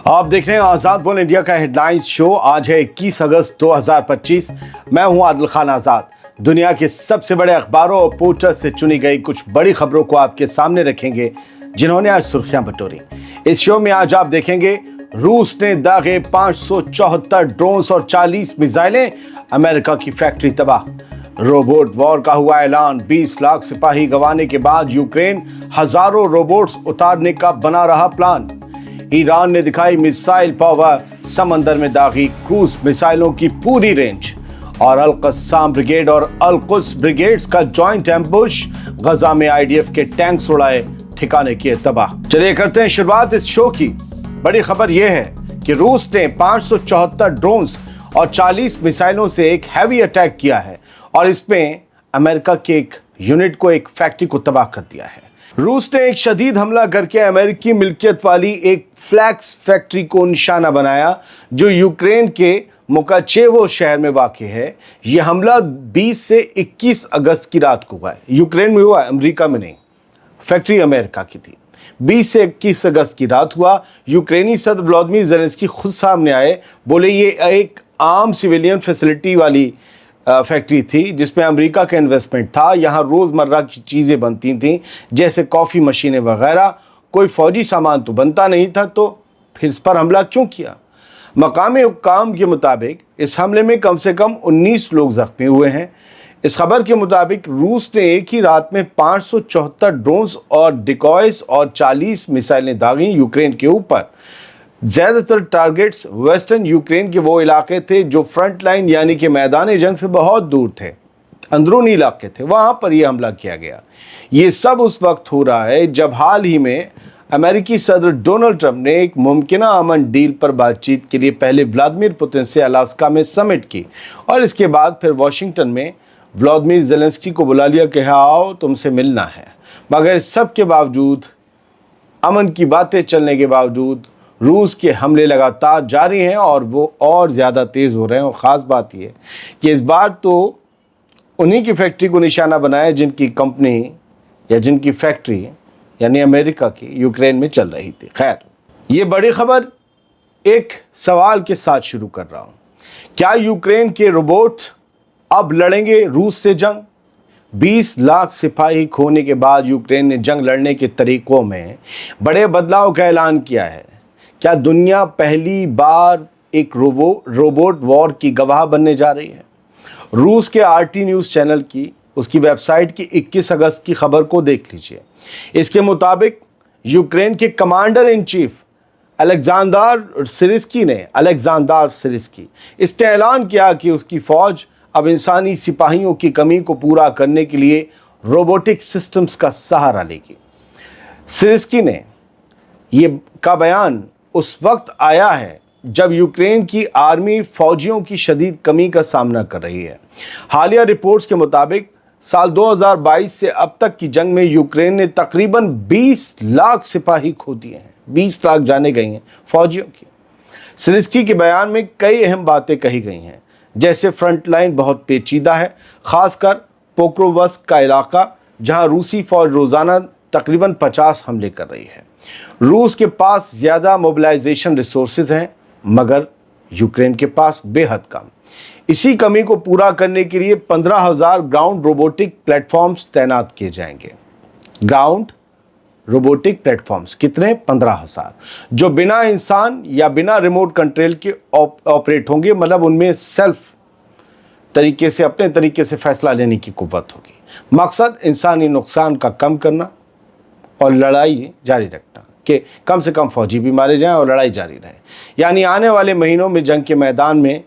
आप देख रहे हैं आजाद बोल इंडिया का हेडलाइंस शो। आज है 21 अगस्त 2025। मैं हूं आदिल खान आजाद। दुनिया के सबसे बड़े अखबारों और पोर्टल से चुनी गई कुछ बड़ी खबरों को आपके सामने रखेंगे, जिन्होंने आज सुर्खियां बटोरी। इस शो में आज आप देखेंगे, रूस ने दागे 574 ड्रोन्स और 40 मिसाइलें, अमेरिका की फैक्ट्री तबाह। रोबोट वॉर का हुआ ऐलान, 20 लाख सिपाही गंवाने के बाद यूक्रेन हजारों रोबोट्स उतारने का बना रहा प्लान। ईरान ने दिखाई मिसाइल पावर, समंदर में दागी क्रूज मिसाइलों की पूरी रेंज। और अल कस्साम ब्रिगेड और अल कुद्स ब्रिगेड्स का जॉइंट एम्बुश, गजा में आईडीएफ के टैंक्स उड़ाए, ठिकाने किए तबाह। चलिए करते हैं शुरुआत इस शो की। बड़ी खबर यह है कि रूस ने 574 ड्रोन्स और 40 मिसाइलों से एक हैवी अटैक किया है और इसमें अमेरिका के एक यूनिट को, एक फैक्ट्री को तबाह कर दिया है। रूस ने एक शदीद हमला करके अमेरिकी मिल्कियत वाली एक फ्लैक्स फैक्ट्री को निशाना बनाया, जो यूक्रेन के मुकाचेवो शहर में वाक़ है। यह हमला 20 से 21 अगस्त की रात को हुआ है। यूक्रेन में हुआ, अमेरिका में नहीं। फैक्ट्री अमेरिका की थी। 20 से 21 अगस्त की रात हुआ। यूक्रेनी सदर व्लादिमीर ज़ेलेंस्की खुद सामने आए, बोले ये एक आम सिविलियन फैसिलिटी वाली फैक्ट्री थी जिसमें अमेरिका का इन्वेस्टमेंट था। यहाँ रोज़मर्रा की चीज़ें बनती थीं, जैसे कॉफ़ी मशीनें वगैरह। कोई फ़ौजी सामान तो बनता नहीं था, तो फिर इस पर हमला क्यों किया? मकामी हुक्काम के मुताबिक इस हमले में कम से कम 19 लोग ज़ख्मी हुए हैं। इस खबर के मुताबिक रूस ने एक ही रात में 574 ड्रोन्स और डिकॉयस और 40 मिसाइलें दागी यूक्रेन के ऊपर। ज़्यादातर टारगेट्स वेस्टर्न यूक्रेन के वो इलाके थे जो फ्रंट लाइन यानी कि मैदान जंग से बहुत दूर थे, अंदरूनी इलाके थे, वहाँ पर यह हमला किया गया। ये सब उस वक्त हो रहा है जब हाल ही में अमेरिकी सदर डोनाल्ड ट्रंप ने एक मुमकिना अमन डील पर बातचीत के लिए पहले व्लादिमीर पुतिन से अलास्का में समिट की और इसके बाद फिर वाशिंगटन में व्लादिमीर ज़ेलेंस्की को बुला लिया कि आओ तुमसे मिलना है। मगर इस सब के बावजूद, अमन की बातें चलने के बावजूद, रूस के हमले लगातार जारी हैं और वो और ज़्यादा तेज़ हो रहे हैं। और ख़ास बात यह कि इस बार तो उन्हीं की फैक्ट्री को निशाना बनाया जिनकी कंपनी या जिनकी फैक्ट्री यानी अमेरिका की यूक्रेन में चल रही थी। खैर, ये बड़ी खबर एक सवाल के साथ शुरू कर रहा हूँ। क्या यूक्रेन के रोबोट अब लड़ेंगे रूस से जंग? 20 लाख सिपाही खोने के बाद यूक्रेन ने जंग लड़ने के तरीकों में बड़े बदलाव का ऐलान किया है। क्या दुनिया पहली बार एक रोबोट वॉर की गवाह बनने जा रही है? रूस के आरटी न्यूज़ चैनल की, उसकी वेबसाइट की 21 अगस्त की खबर को देख लीजिए। इसके मुताबिक यूक्रेन के कमांडर इन चीफ अलेक्जेंडर सिरिस्की इसने ऐलान किया कि उसकी फ़ौज अब इंसानी सिपाहियों की कमी को पूरा करने के लिए रोबोटिक सिस्टम्स का सहारा लेगी। सिरिस्की ने ये का बयान उस वक्त आया है जब यूक्रेन की आर्मी फौजियों की शदीद कमी का सामना कर रही है। हालिया रिपोर्ट्स के मुताबिक साल 2022 से अब तक की जंग में यूक्रेन ने तकरीबन 20 लाख सिपाही खो दिए हैं। 20 लाख जाने गई हैं फौजियों की। सिरिस्की के बयान में कई अहम बातें कही गई हैं, जैसे फ्रंट लाइन बहुत पेचीदा है, खासकर पोक्रोवस्क का इलाका, जहां रूसी फौज रोज़ाना तकरीबन 50 हमले कर रही है। रूस के पास ज़्यादा मोबिलाइजेशन रिसोर्सेज हैं, मगर यूक्रेन के पास बेहद कम। इसी कमी को पूरा करने के लिए 15,000 ग्राउंड रोबोटिक प्लेटफॉर्म्स तैनात किए जाएंगे। ग्राउंड रोबोटिक प्लेटफॉर्म्स कितने? 15,000, जो बिना इंसान या बिना रिमोट कंट्रोल के ऑपरेट होंगे। मतलब उनमें सेल्फ तरीके से, अपने तरीके से फैसला लेने की कुव्वत होगी। मकसद इंसानी नुकसान का कम करना और लड़ाई जारी रखना, कि कम से कम फौजी भी मारे जाएं और लड़ाई जारी रहे। यानी आने वाले महीनों में जंग के मैदान में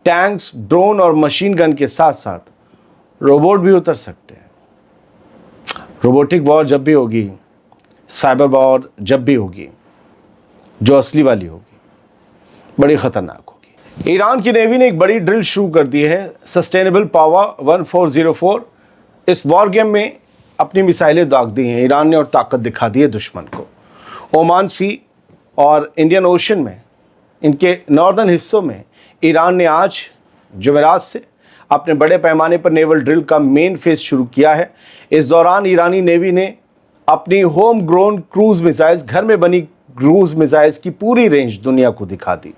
टैंक्स, ड्रोन और मशीन गन के साथ साथ रोबोट भी उतर सकते हैं। रोबोटिक वॉर जब भी होगी, साइबर वॉर जब भी होगी, जो असली वाली होगी, बड़ी ख़तरनाक होगी। ईरान की नेवी ने एक बड़ी ड्रिल शुरू कर दी है, सस्टेनेबल पावर 1404। इस वॉर गेम में अपनी मिसाइलें दाग दी हैं ईरान ने और ताकत दिखा दी है दुश्मन को। ओमान सी और इंडियन ओशन में, इनके नॉर्दर्न हिस्सों में ईरान ने आज जुमेरात से अपने बड़े पैमाने पर नेवल ड्रिल का मेन फेज शुरू किया है। इस दौरान ईरानी नेवी ने अपनी होम ग्रोन क्रूज मिसाइल्स, घर में बनी क्रूज मिसाइल्स की पूरी रेंज दुनिया को दिखा दी।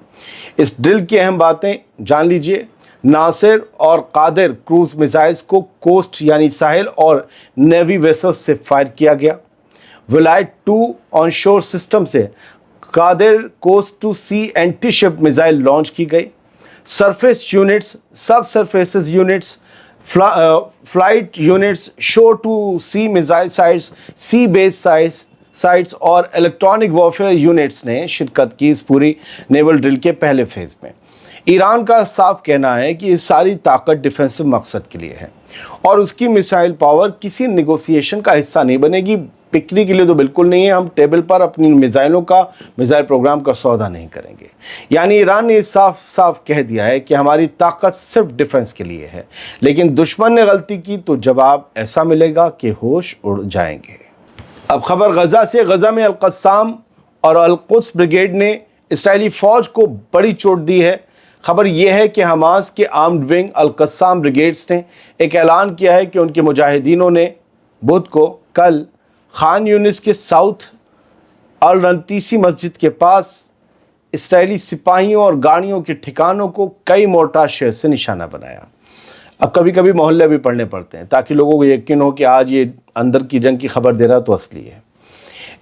इस ड्रिल की अहम बातें जान लीजिए। नासिर और कादिर क्रूज मिसाइल्स को कोस्ट यानी साहिल और नेवी वेसल्स से फायर किया गया। विलायत 2 ऑनशोर सिस्टम से Qadir coast to sea anti ship missile launch की गई। Surface units, sub surfaces units, flight units, shore to sea missile sites, sea base sites और इलेक्ट्रॉनिक वॉरफेयर यूनिट्स ने शिरकत की इस पूरी नेवल ड्रिल के पहले फेज में। ईरान का साफ कहना है कि ये सारी ताकत डिफेंसिव मकसद के लिए है और उसकी मिसाइल पावर किसी नेगोशिएशन का हिस्सा नहीं बनेगी। बिक्री के लिए तो बिल्कुल नहीं है। हम टेबल पर अपनी मिसाइल प्रोग्राम का सौदा नहीं करेंगे। यानी ईरान ने साफ साफ कह दिया है कि हमारी ताकत सिर्फ डिफेंस के लिए है, लेकिन दुश्मन ने गलती की तो जवाब ऐसा मिलेगा कि होश उड़ जाएंगे। अब खबर गजा से। गजा में अल-कस्साम और अल-कुद्स ब्रिगेड ने इस्राएली फौज को बड़ी चोट दी है। खबर यह है कि हमास के आर्म्ड विंग अल-कस्साम ब्रिगेड्स ने एक ऐलान किया है कि उनके मुजाहिदीनों ने बुध को कल खान यूनिस के साउथ अल रंतीसी मस्जिद के पास इस्राएली सिपाहियों और गाड़ियों के ठिकानों को कई मोर्टार शेल से निशाना बनाया। अब कभी कभी मोहल्ले भी पढ़ने पड़ते हैं ताकि लोगों को यकीन हो कि आज ये अंदर की जंग की खबर दे रहा तो असली है।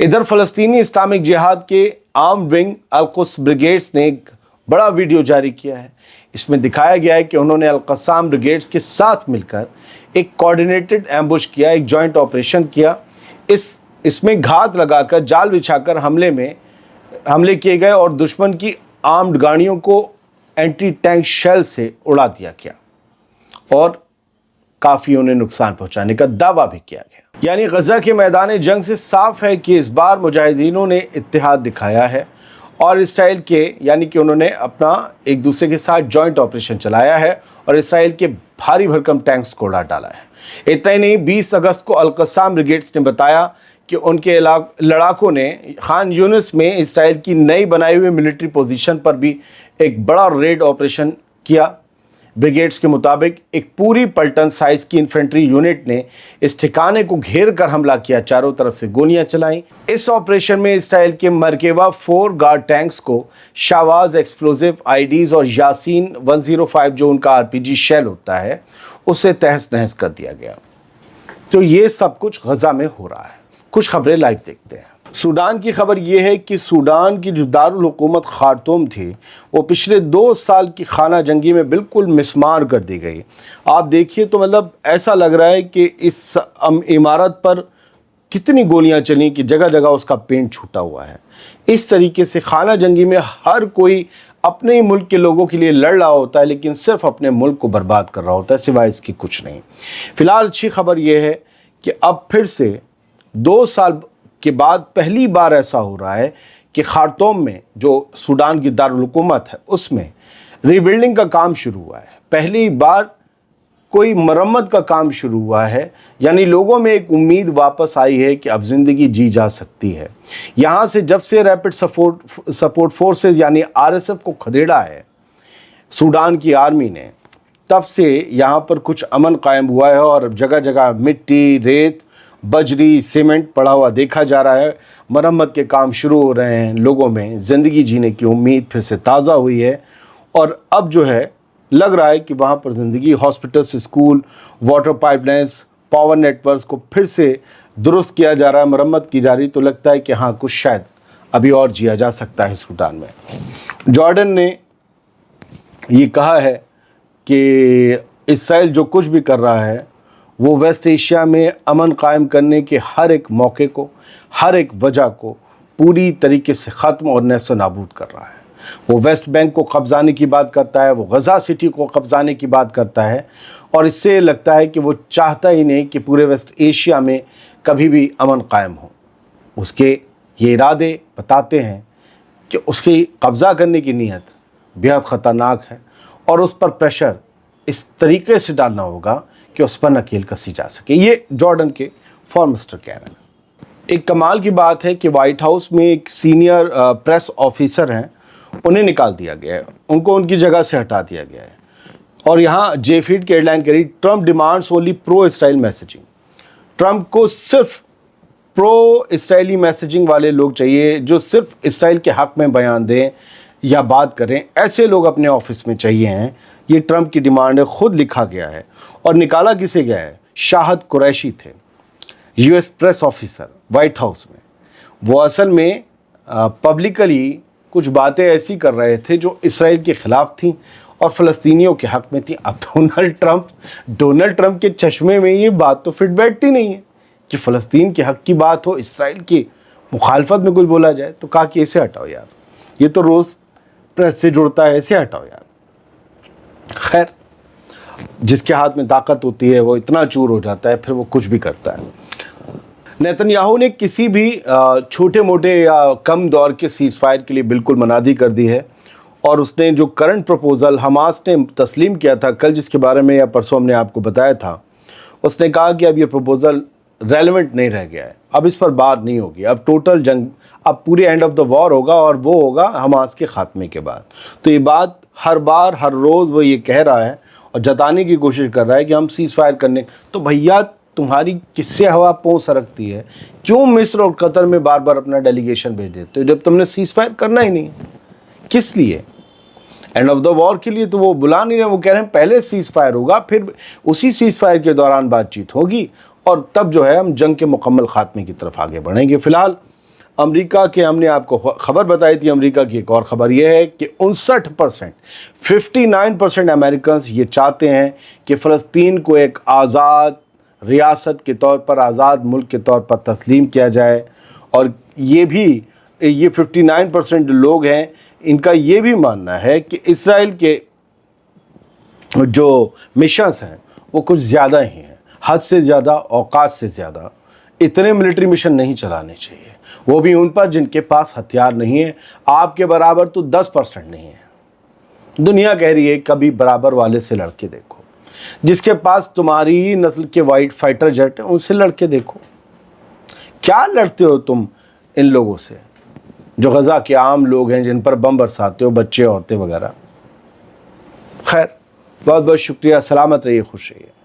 इधर फ़लस्तीनी इस्लामिक जिहाद के आर्म्ड विंग अल-कुद्स ब्रिगेड्स ने एक बड़ा वीडियो जारी किया है। इसमें दिखाया गया है कि उन्होंने अल-कस्साम ब्रिगेड्स के साथ मिलकर एक कोऑर्डिनेटेड एम्बुश किया, एक जॉइंट ऑपरेशन किया। इसमें घात लगाकर जाल बिछाकर हमले किए गए और दुश्मन की आर्म्ड गाड़ियों को एंटी टैंक शेल से उड़ा दिया गया और काफ़ी उन्हें नुकसान पहुंचाने का दावा भी किया गया। यानी गजा के मैदान जंग से साफ है कि इस बार मुजाहिदीनों ने इत्तेहाद दिखाया है और इसराइल के यानी कि उन्होंने अपना एक दूसरे के साथ जॉइंट ऑपरेशन चलाया है और इसराइल के भारी भरकम टैंक्स को उड़ा डाला है। इतना ही नहीं, 20 अगस्त को अल-कस्साम ब्रिगेड्स ने बताया कि उनके लड़ाकों ने खान यूनिस में इसराइल की नई बनाई हुई मिलिट्री पोजीशन पर भी एक बड़ा रेड ऑपरेशन किया। ब्रिगेड्स के मुताबिक एक पूरी पल्टन साइज की इन्फेंट्री यूनिट ने इस ठिकाने को घेर कर हमला किया, चारों तरफ से गोलियां चलाई। इस ऑपरेशन में इसराइल के मरकेवा 4 गार्ड टैंक्स को शावाज एक्सप्लोजिव आईडीज और यासीन 105 जो उनका आरपीजी शेल होता है उसे तहस नहस कर दिया गया। तो ये सब कुछ गजा में हो रहा है। कुछ खबरें लाइव देखते हैं। सूडान की खबर यह है कि सूडान की जो दारुल हुकूमत खार्तूम थी वो पिछले 2 साल की खाना जंगी में बिल्कुल मिसमार कर दी गई। आप देखिए तो मतलब ऐसा लग रहा है कि इस इमारत पर कितनी गोलियां चली कि जगह जगह उसका पेंट छूटा हुआ है। इस तरीके से खाना जंगी में हर कोई अपने ही मुल्क के लोगों के लिए लड़ रहा होता है, लेकिन सिर्फ अपने मुल्क को बर्बाद कर रहा होता है, सिवाय इसकी कुछ नहीं। फिलहाल अच्छी खबर यह है कि अब फिर से 2 साल के बाद पहली बार ऐसा हो रहा है कि खार्तूम में जो सूडान की दारुल हुकूमत है उसमें रीबिल्डिंग का काम शुरू हुआ है। पहली बार कोई मरम्मत का काम शुरू हुआ है, यानी लोगों में एक उम्मीद वापस आई है कि अब ज़िंदगी जी जा सकती है। यहाँ से जब से रैपिड सपोर्ट फोर्सेस यानी आरएसएफ को खदेड़ा है सूडान की आर्मी ने, तब से यहाँ पर कुछ अमन कायम हुआ है और जगह जगह मिट्टी, रेत, बजरी, सीमेंट पड़ा हुआ देखा जा रहा है। मरम्मत के काम शुरू हो रहे हैं, लोगों में ज़िंदगी जीने की उम्मीद फिर से ताज़ा हुई है और अब जो है लग रहा है कि वहाँ पर ज़िंदगी, hospitals, school, water pipelines, power networks को फिर से दुरुस्त किया जा रहा है, मरम्मत की जा रही। तो लगता है कि हाँ, कुछ शायद अभी और जिया जा सकता है सूडान में। जॉर्डन ने ये कहा है कि इसराइल जो कुछ भी कर रहा है वो वेस्ट एशिया में अमन कायम करने के हर एक मौके को, हर एक वजह को पूरी तरीके से ख़त्म और नेस्त नाबूद कर रहा है। वो वेस्ट बैंक को कब्जाने की बात करता है, वो गजा सिटी को कब्जाने की बात करता है और इससे लगता है कि वो चाहता ही नहीं कि पूरे वेस्ट एशिया में कभी भी अमन कायम हो। उसके ये इरादे बताते हैं कि उसकी कब्ज़ा करने की नीयत बेहद ख़तरनाक है और उस पर प्रेशर इस तरीके से डालना होगा कि उस पर नकेल कसी जा सके। ये जॉर्डन के फॉरेन मिनिस्टर कह रहे हैं। एक कमाल की बात है कि वाइट हाउस में एक सीनियर प्रेस ऑफिसर हैं, उन्हें निकाल दिया गया है, उनको उनकी जगह से हटा दिया गया है। और यहाँ जेफीड की हेडलाइन करी, Trump demands only pro Israel messaging. Trump को सिर्फ پرو اسرائیلی میسیجنگ والے لوگ چاہیے جو صرف اسرائیل کے حق میں بیان دیں یا بات کریں، ایسے لوگ اپنے آفس میں چاہیے ہیں۔ یہ ٹرمپ کی ڈیمانڈ ہے، خود لکھا گیا ہے اور نکالا کسے گیا ہے؟ شاہد قریشی تھے، U S press officer white house میں۔ وہ اصل میں پبلکلی کچھ باتیں ایسی کر رہے تھے جو اسرائیل کے خلاف تھیں اور فلسطینیوں کے حق میں تھیں۔ اب ڈونلڈ ٹرمپ کے چشمے میں یہ بات تو فٹ بیٹھتی نہیں ہے کہ فلسطین کے حق کی بات ہو، اسرائیل کی مخالفت میں کچھ بولا جائے، تو کہا کہ اسے ہٹاؤ یار، یہ تو روز پریس سے جڑتا ہے، اسے ہٹاؤ یار۔ خیر، جس کے ہاتھ میں طاقت ہوتی ہے وہ اتنا چور ہو جاتا ہے، پھر وہ کچھ بھی کرتا ہے۔ نیتن یاہو نے کسی بھی چھوٹے موٹے یا کم دور کے سیز فائر کے لیے بالکل منادی کر دی ہے، اور اس نے جو کرنٹ پروپوزل حماس نے تسلیم کیا تھا کل، جس کے بارے میں یا پرسوں ہم نے آپ کو بتایا تھا، اس نے کہا کہ اب یہ پروپوزل ریلیونٹ نہیں رہ گیا ہے، اب اس پر بات نہیں ہوگی، اب ٹوٹل جنگ، اب پورے اینڈ آف دا وار ہوگا، اور وہ ہوگا حماس کے خاتمے کے بعد۔ تو یہ بات ہر بار ہر روز وہ یہ کہہ رہا ہے اور جتانے کی کوشش کر رہا ہے کہ ہم سیز فائر کرنے، تو بھیا تمہاری کس سے ہوا پاؤں سرکتی ہے؟ کیوں مصر اور قطر میں بار بار اپنا ڈیلیگیشن بھیج دیتے ہو جب تم نے سیز فائر کرنا ہی نہیں؟ کس لیے؟ اینڈ آف دا وار کے لیے تو وہ بلا نہیں رہے، وہ کہہ رہے ہیں پہلے سیز فائر ہوگا، پھر اسی سیز فائر کے دوران بات چیت ہوگی، اور تب جو ہے ہم جنگ کے مکمل خاتمے کی طرف آگے بڑھیں گے۔ فی الحال امریکہ کے، ہم نے آپ کو خبر بتائی تھی، امریکہ کی ایک اور خبر یہ ہے کہ 59% امریکنز یہ چاہتے ہیں کہ فلسطین کو ایک آزاد ریاست کے طور پر، آزاد ملک کے طور پر تسلیم کیا جائے، اور یہ 59% لوگ ہیں، ان کا یہ بھی ماننا ہے کہ اسرائیل کے جو مشنز ہیں وہ کچھ زیادہ ہی ہیں، حد سے زیادہ، اوقات سے زیادہ۔ اتنے ملٹری مشن نہیں چلانے چاہیے، وہ بھی ان پر جن کے پاس ہتھیار نہیں ہیں۔ آپ کے برابر تو 10% نہیں ہے۔ دنیا کہہ رہی ہے کبھی برابر والے سے لڑ کے دیکھو، جس کے پاس تمہاری نسل کے وائٹ فائٹر جیٹ ہیں ان سے لڑ کے دیکھو۔ کیا لڑتے ہو تم ان لوگوں سے جو غزہ کے عام لوگ ہیں، جن پر بم برساتے ہو، بچے، عورتیں وغیرہ۔ خیر، بہت بہت شکریہ، سلامت رہیے، خوش رہیے۔